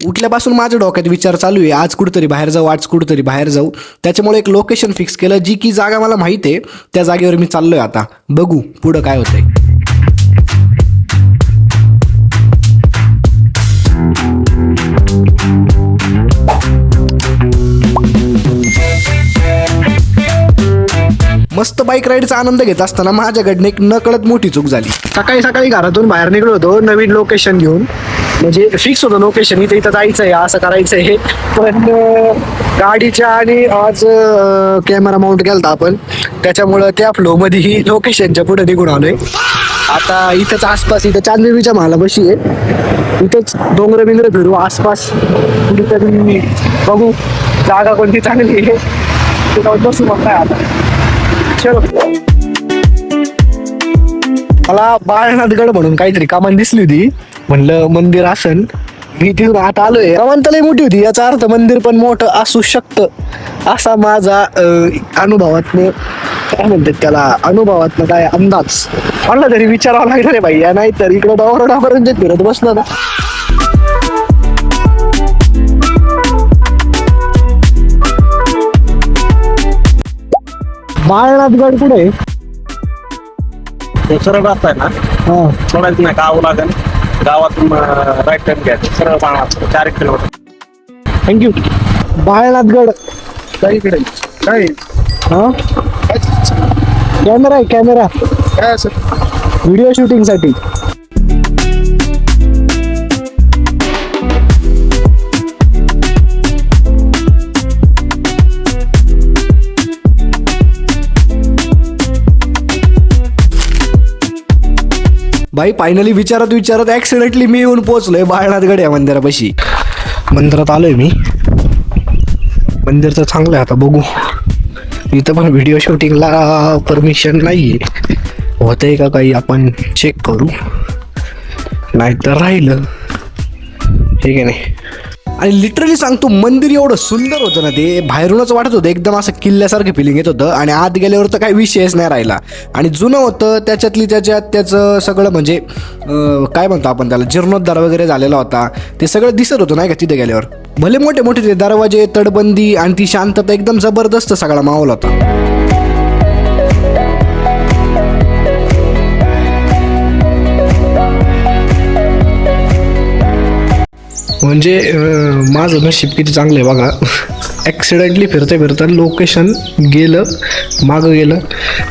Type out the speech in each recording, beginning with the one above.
उठल्यापासून माझ्या डोक्यात विचार चालू आहे, आज कुठेतरी बाहेर जाऊ, आज कुठेतरी बाहेर जाऊ. त्याच्यामुळे एक लोकेशन फिक्स केलं, जी की जागा मला माहिती आहे. त्या जागेवर मी चाललोय. आता बघू पुढं काय होतंय. मस्त बाईक राईडचा आनंद घेत असताना माझ्याकडनं एक नकळत मोठी चूक झाली. सकाळी सकाळी घरातून बाहेर निघलो होतो नवीन लोकेशन घेऊन, म्हणजे फिक्स होतं लोकेशन, इथं जायचं आहे, असं करायचं आहे. पण गाडीच्या आणि आज कॅमेरा माउंट केला आपण, त्याच्यामुळं त्या फ्लोमध्येही लोकेशनच्या पुढे निघून आलोय. आता इथंच आसपास, इथं चांददेवीच्या महालापाशी आहे, इथंच डोंगर बिंगर फिरू आसपास कुठेतरी, बघू जागा कोणती चांगली आहे तिथं बसू. मग काय आता चलो. मला बाळनाथगड म्हणून काहीतरी कामान दिसली होती, म्हणलं मंदिर असन. मी तिथून आता आलोय. कमान तर लई मोठी होती, याचा अर्थ मंदिर पण मोठं असू शकतं असा माझा अनुभवातनं, काय म्हणतात त्याला, अनुभवातनं काय अंदाज. मला तरी विचारावं लागणार आहे भाई, नाही तर इकडं डावरडापर्यंत फिरत बसलं ना. बाळनाथगड कुठे आहे? सरळ रस्ता आहे ना, हा, सोडायचं नाही, गाव लागेल, गावातून राईट टर्न घ्यायचं, सरळ बाळनाथ 4 किलोमीटर. थँक्यू. बाळनाथगड काय इकडे काय हा, कॅमेरा आहे, कॅमेरा काय असं व्हिडिओ शूटिंग साठी. भाई फायनली विचारत ऍक्सिडेंटली मी येऊन पोहोचलोय बाळनाथगड या मंदिरापाशी. मंदिरात आलोय मी. मंदिर तर चांगलं आहे, आता बघू. इथं पण व्हिडिओ शूटिंगला परमिशन नाही होतंय का काही, आपण चेक करू, नाहीतर राहिलं, ठीक आहे नाही. आणि लिटरली सांगतो, मंदिर एवढं सुंदर होतं ना, ते बाहेरूनच वाटत होतं एकदम असं किल्ल्यासारखं फिलिंग येत होतं. आणि आत गेल्यावर तर काही विषयच नाही राहिला. आणि जुनं होतं, त्याच्यात त्याचं सगळं म्हणजे काय म्हणतो आपण त्याला, जीर्णोद्धार वगैरे झालेला होता. ते सगळं दिसत होतं नाही का तिथे गेल्यावर. भले मोठे मोठे ते दरवाजे, तटबंदी आणि ती शांतता, एकदम जबरदस्त सगळा माहोल होता. म्हणजे माझं नशीब किती चांगलं आहे बघा. ॲक्सिडेंटली फिरता लोकेशन मागं गेलं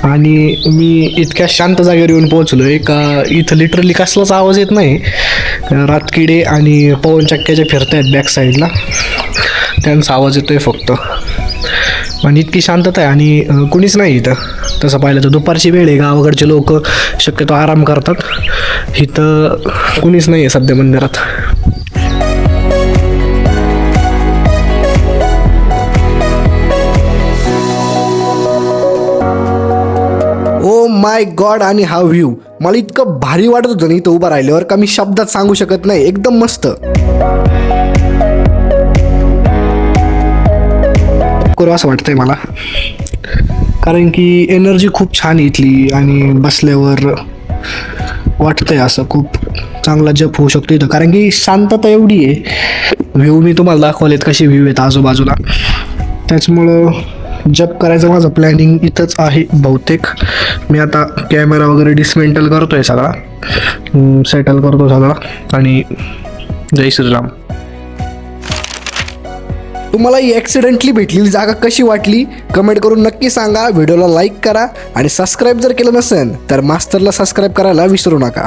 आणि मी इतक्या शांत जागेवर येऊन पोहोचलो आहे का इथं लिटरली कसलाच आवाज येत नाही. रातकिडे आणि पवन चक्क्याच्या फिरतायत बॅक साईडला, त्यांचा आवाज येतोय फक्त. आणि इतकी शांतता आहे आणि कुणीच नाही इथं. तसं पाहिलं तर दुपारची वेळ आहे, गावाकडचे लोक शक्यतो आराम करतात. इथं कुणीच नाही आहे सध्या मंदिरात. Oh my God. आणि हा व्ह्यू मला इतकं भारी वाटत होतं ना इथं उभं राहिल्यावर, का मी शब्दात सांगू शकत नाही. एकदम मस्त करू असं वाटतंय मला, कारण की एनर्जी खूप छान इथली. आणि बसल्यावर वाटतंय असं खूप चांगला जप होऊ शकतो इथं, कारण की शांतता एवढी आहे. व्ह्यू मी तुम्हाला दाखवलेत कसे व्ह्यू आहेत आजूबाजूला, त्याच्यामुळं जप करायचं माझं प्लॅनिंग इथंच आहे बहुतेक. मी आता कॅमेरा वगैरे डिसमेंटल करतोय सगळा, सेटल करतो सगळा. आणि जय श्रीराम. तुम्हाला ही ॲक्सिडेंटली भेटलेली जागा कशी वाटली कमेंट करून नक्की सांगा. व्हिडिओला लाईक करा आणि सबस्क्राईब जर केलं नसेल तर मास्टरला सबस्क्राईब करायला विसरू नका.